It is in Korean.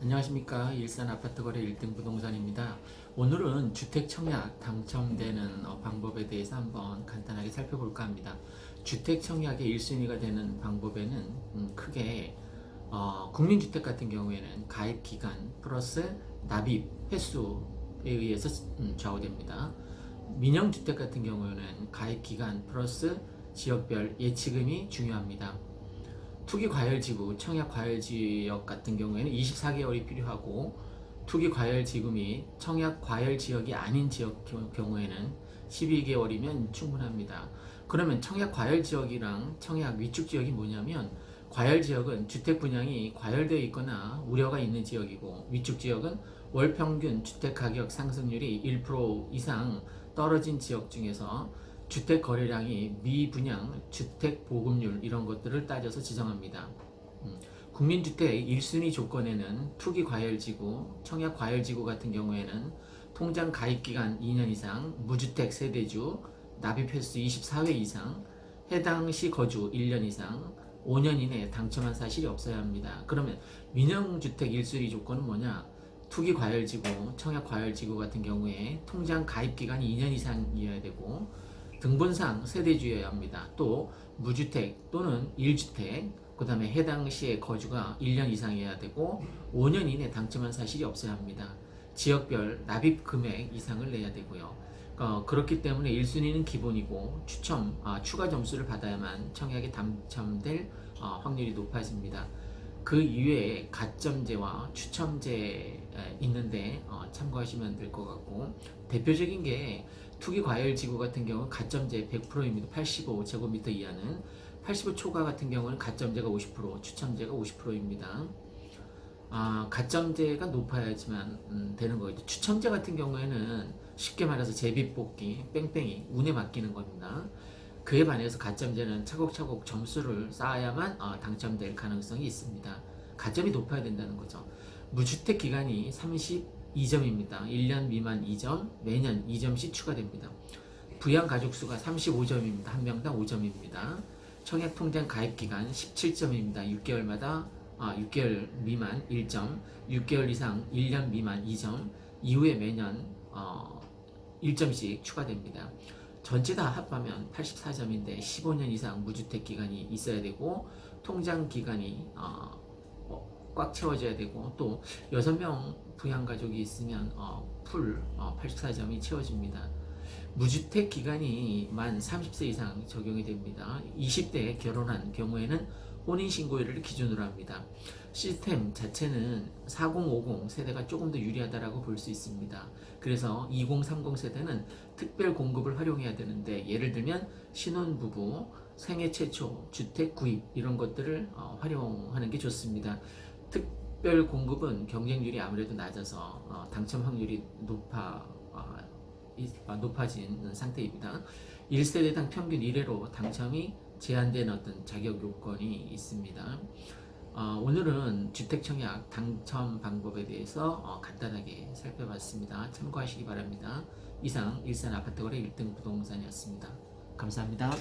안녕하십니까. 일산 아파트거래 1등 부동산입니다. 오늘은 주택 청약 당첨되는 방법에 대해서 한번 간단하게 살펴볼까 합니다. 주택 청약의 1순위가 되는 방법에는 크게 국민주택 같은 경우에는 가입 기간 플러스 납입 횟수에 의해서 좌우됩니다. 민영주택 같은 경우에는 가입 기간 플러스 지역별 예치금이 중요합니다. 투기 과열 지구, 청약 과열 지역 같은 경우에는 24개월이 필요하고, 투기 과열 지구이 청약 과열 지역이 아닌 지역 경우에는 12개월이면 충분합니다. 그러면 청약 과열 지역이랑 청약 위축 지역이 뭐냐면, 과열 지역은 주택 분양이 과열되어 있거나 우려가 있는 지역이고, 위축 지역은 월 평균 주택 가격 상승률이 1% 이상 떨어진 지역 중에서 주택 거래량이 미분양, 주택 보급률 이런 것들을 따져서 지정합니다. 국민주택 1순위 조건에는 투기 과열지구, 청약 과열지구 같은 경우에는 통장 가입기간 2년 이상, 무주택 세대주, 납입 횟수 24회 이상, 해당 시 거주 1년 이상, 5년 이내에 당첨한 사실이 없어야 합니다. 그러면 민영주택 1순위 조건은 뭐냐? 투기 과열지구, 청약 과열지구 같은 경우에 통장 가입기간이 2년 이상이어야 되고, 등본상 세대주여야 합니다. 또 무주택 또는 1주택, 그 다음에 해당 시에 거주가 1년 이상이어야 되고 5년 이내 당첨한 사실이 없어야 합니다. 지역별 납입 금액 이상을 내야 되고요. 그렇기 때문에 1순위는 기본이고 추가 점수를 받아야만 청약에 당첨될 확률이 높아집니다. 그 이외에 가점제와 추첨제 있는데 참고하시면 될 것 같고, 대표적인 게 투기 과열 지구 같은 경우는 가점제 100%입니다. 85제곱미터 이하는. 85 초과 같은 경우는 가점제가 50%, 추첨제가 50%입니다. 가점제가 높아야지만 되는 거죠. 추첨제 같은 경우에는 쉽게 말해서 제비뽑기, 뺑뺑이, 운에 맡기는 겁니다. 그에 반해서 가점제는 차곡차곡 점수를 쌓아야만 당첨될 가능성이 있습니다. 가점이 높아야 된다는 거죠. 무주택 기간이 32점입니다. 1년 미만 2점, 매년 2점씩 추가됩니다. 부양 가족수가 35점입니다. 한 명당 5점입니다. 청약통장 가입기간 17점입니다. 6개월 미만 1점, 6개월 이상 1년 미만 2점, 이후에 매년 1점씩 추가됩니다. 전체 다 합하면 84점인데 15년 이상 무주택 기간이 있어야 되고, 통장 기간이 꽉 채워져야 되고, 또 6명 부양 가족이 있으면 풀 84점이 채워집니다. 무주택 기간이 만 30세 이상 적용이 됩니다. 20대에 결혼한 경우에는 혼인신고일을 기준으로 합니다. 시스템 자체는 4050 세대가 조금 더 유리하다고 볼 수 있습니다. 그래서 2030 세대는 특별 공급을 활용해야 되는데, 예를 들면 신혼부부, 생애 최초 주택 구입 이런 것들을 활용하는 게 좋습니다. 특별 공급은 경쟁률이 아무래도 낮아서 당첨 확률이 높아진 상태입니다. 1세대당 평균 1회로 당첨이 제한된 어떤 자격 요건이 있습니다. 오늘은 주택청약 당첨 방법에 대해서 간단하게 살펴봤습니다. 참고하시기 바랍니다. 이상 일산 아파트거래 1등 부동산이었습니다. 감사합니다.